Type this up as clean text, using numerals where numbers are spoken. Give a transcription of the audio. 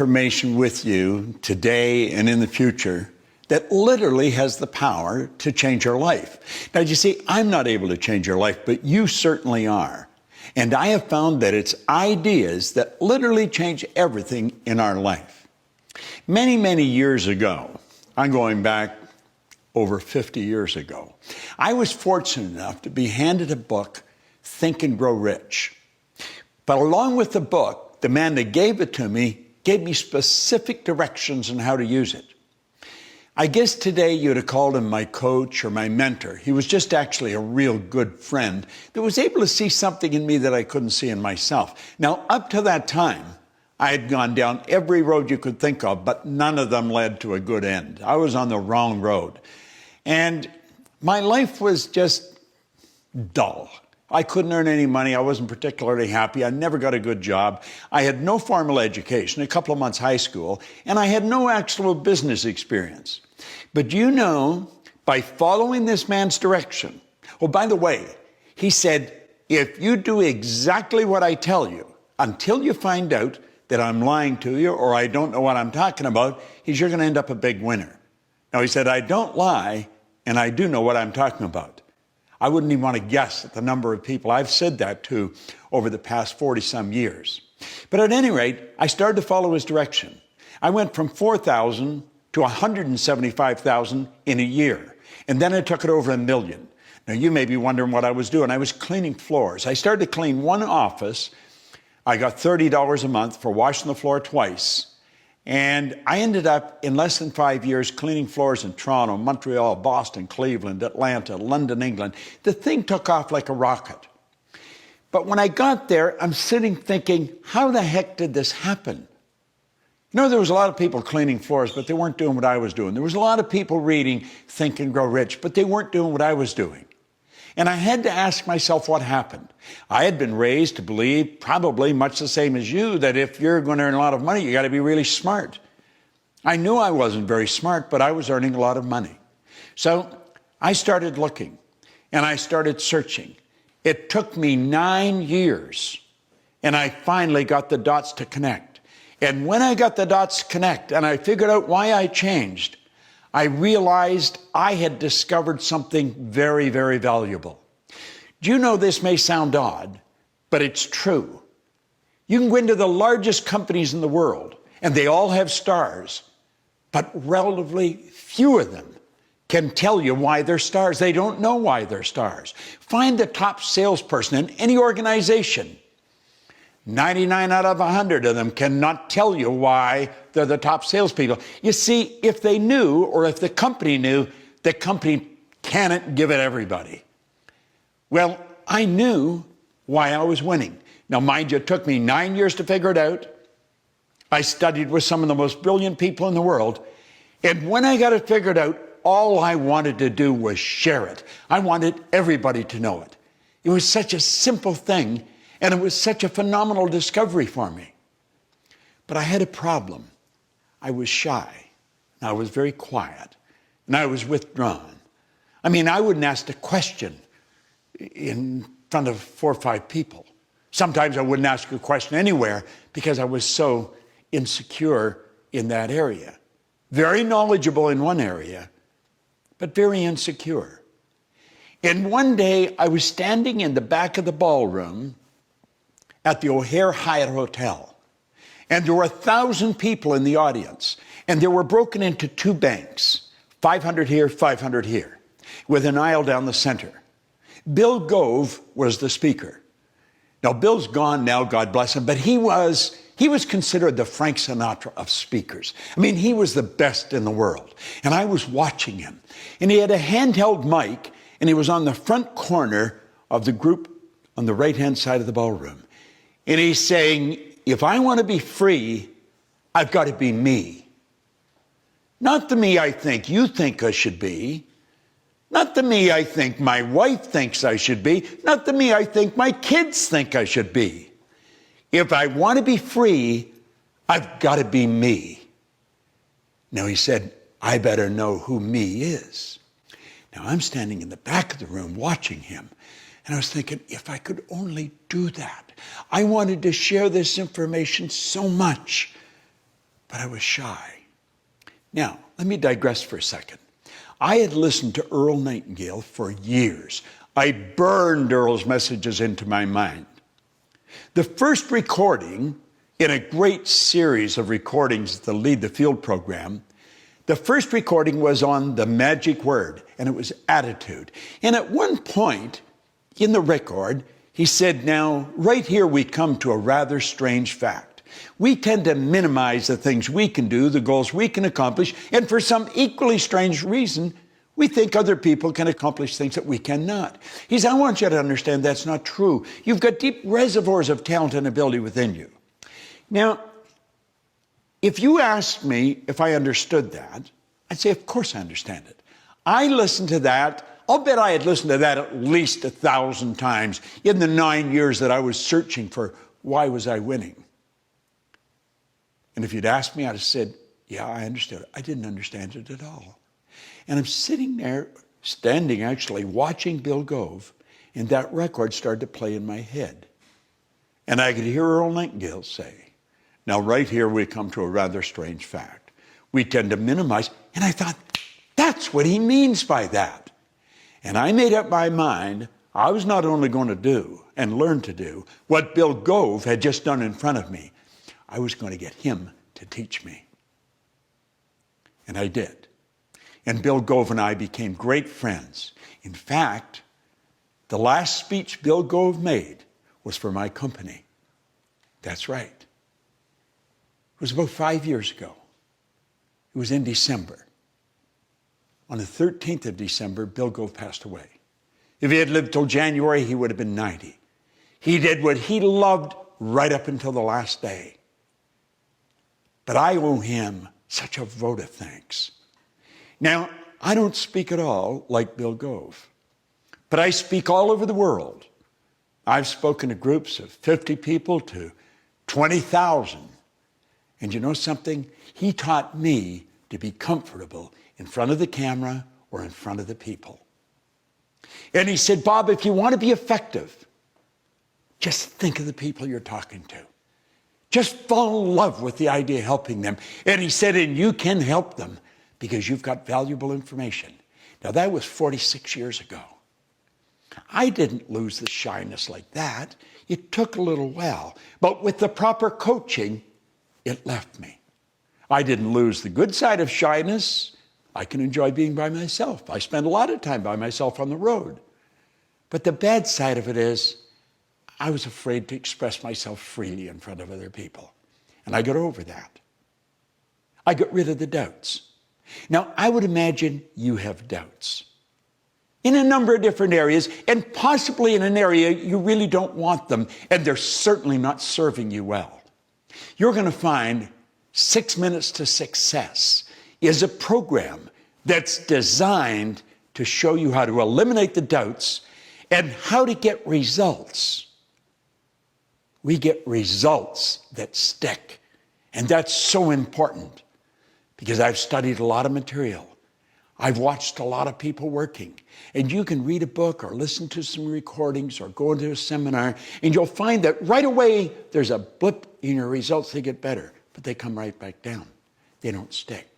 Information with you today and in the future that literally has the power to change your life. Now, you see, I'm not able to change your life, but you certainly are. And I have found that it's ideas that literally change everything in our life. Many, many years ago, I'm going back over 50 years ago, I was fortunate enough to be handed a book, Think and Grow Rich. But along with the book, the man that gave it to me gave me specific directions on how to use it. I guess today you'd have called him my coach or my mentor. He was just actually a real good friend that was able to see something in me that I couldn't see in myself. Now, up to that time, I had gone down every road you could think of, but none of them led to a good end. I was on the wrong road. And my life was just dull. I couldn't earn any money. I wasn't particularly happy. I never got a good job. I had no formal education, a couple of months high school, and I had no actual business experience. But you know, by following this man's direction, oh, by the way, he said, if you do exactly what I tell you, until you find out that I'm lying to you or I don't know what I'm talking about, you're going to end up a big winner. Now, he said, I don't lie, and I do know what I'm talking about. I wouldn't even want to guess at the number of people I've said that to over the past 40-some years. But at any rate, I started to follow his direction. I went from 4,000 to 175,000 in a year. And then I took it over 1 million. Now, you may be wondering what I was doing. I was cleaning floors. I started to clean one office. I got $30 a month for washing the floor twice. And I ended up, in less than 5 years, cleaning floors in Toronto, Montreal, Boston, Cleveland, Atlanta, London, England. The thing took off like a rocket. But when I got there, I'm sitting thinking, how the heck did this happen? You know, there was a lot of people cleaning floors, but they weren't doing what I was doing. There was a lot of people reading Think and Grow Rich, but they weren't doing what I was doing. And I had to ask myself what happened. I had been raised to believe, probably much the same as you, that if you're going to earn a lot of money, you got to be really smart. I knew I wasn't very smart, but I was earning a lot of money. So I started looking, and I started searching. It took me 9 years, and I finally got the dots to connect. And when I got the dots to connect, and I figured out why I changed, I realized I had discovered something very, very valuable. Do you know this may sound odd, but it's true. You can go into the largest companies in the world, and they all have stars, but relatively few of them can tell you why they're stars. They don't know why they're stars. Find the top salesperson in any organization. 99 out of 100 of them cannot tell you why they're the top salespeople. You see, if they knew, or if the company knew, the company cannot give it everybody. Well, I knew why I was winning. Now, mind you, it took me 9 years to figure it out. I studied with some of the most brilliant people in the world. And when I got it figured out, all I wanted to do was share it. I wanted everybody to know it. It was such a simple thing. And it was such a phenomenal discovery for me. But I had a problem. I was shy. I was very quiet. And I was withdrawn. I mean, I wouldn't ask a question in front of 4 or 5 people. Sometimes I wouldn't ask a question anywhere because I was so insecure in that area. Very knowledgeable in one area, but very insecure. And one day I was standing in the back of the ballroom at the O'Hare Hyatt Hotel. And there were 1,000 people in the audience. And they were broken into 2 banks, 500 here, 500 here, with an aisle down the center. Bill Gove was the speaker. Now, Bill's gone now, God bless him, but he was considered the Frank Sinatra of speakers. I mean, he was the best in the world. And I was watching him. And he had a handheld mic, and he was on the front corner of the group on the right-hand side of the ballroom. And he's saying, if I want to be free, I've got to be me. Not the me I think you think I should be. Not the me I think my wife thinks I should be. Not the me I think my kids think I should be. If I want to be free, I've got to be me. Now, he said, I better know who me is. Now, I'm standing in the back of the room watching him. And I was thinking, if I could only do that. I wanted to share this information so much. but I was shy. Now, let me digress for a second. I had listened to Earl Nightingale for years. I burned Earl's messages into my mind. The first recording in a great series of recordings that lead the field program, the first recording was on the magic word, and it was attitude. And at one point in the record, he said, now, right here we come to a rather strange fact. We tend to minimize the things we can do, the goals we can accomplish, and for some equally strange reason, we think other people can accomplish things that we cannot. He said, I want you to understand that's not true. You've got deep reservoirs of talent and ability within you. Now, if you asked me if I understood that, I'd say, of course I understand it. I listened to that. I'll bet I had listened to that at least 1,000 times in the 9 years that I was searching for why was I winning. And if you'd asked me, I'd have said, yeah, I understood it. I didn't understand it at all. And I'm sitting there, standing actually, watching Bill Gove, and that record started to play in my head. And I could hear Earl Nightingale say, now right here we come to a rather strange fact. We tend to minimize, and I thought, that's what he means by that. And I made up my mind, I was not only going to do and learn to do what Bill Gove had just done in front of me, I was going to get him to teach me. And I did. And Bill Gove and I became great friends. In fact, the last speech Bill Gove made was for my company. That's right. It was about 5 years ago. It was in December. On the 13th of December, Bill Gove passed away. If he had lived till January, he would have been 90. He did what he loved right up until the last day. But I owe him such a vote of thanks. Now, I don't speak at all like Bill Gove, but I speak all over the world. I've spoken to groups of 50 people to 20,000. And you know something? He taught me to be comfortable in front of the camera or in front of the people. And he said, Bob, if you want to be effective, just think of the people you're talking to. Just fall in love with the idea of helping them. And he said, and you can help them because you've got valuable information. Now, that was 46 years ago. I didn't lose the shyness like that. It took a little while. But with the proper coaching, it left me. I didn't lose the good side of shyness. I can enjoy being by myself. I spend a lot of time by myself on the road. But the bad side of it is I was afraid to express myself freely in front of other people. And I got over that. I got rid of the doubts. Now, I would imagine you have doubts in a number of different areas, and possibly in an area you really don't want them, and they're certainly not serving you well. You're going to find 6 Minutes to Success is a program that's designed to show you how to eliminate the doubts and how to get results. We get results that stick, and that's so important because I've studied a lot of material. I've watched a lot of people working, and you can read a book or listen to some recordings or go into a seminar, and you'll find that right away there's a blip in your results. They get better, but they come right back down. They don't stick.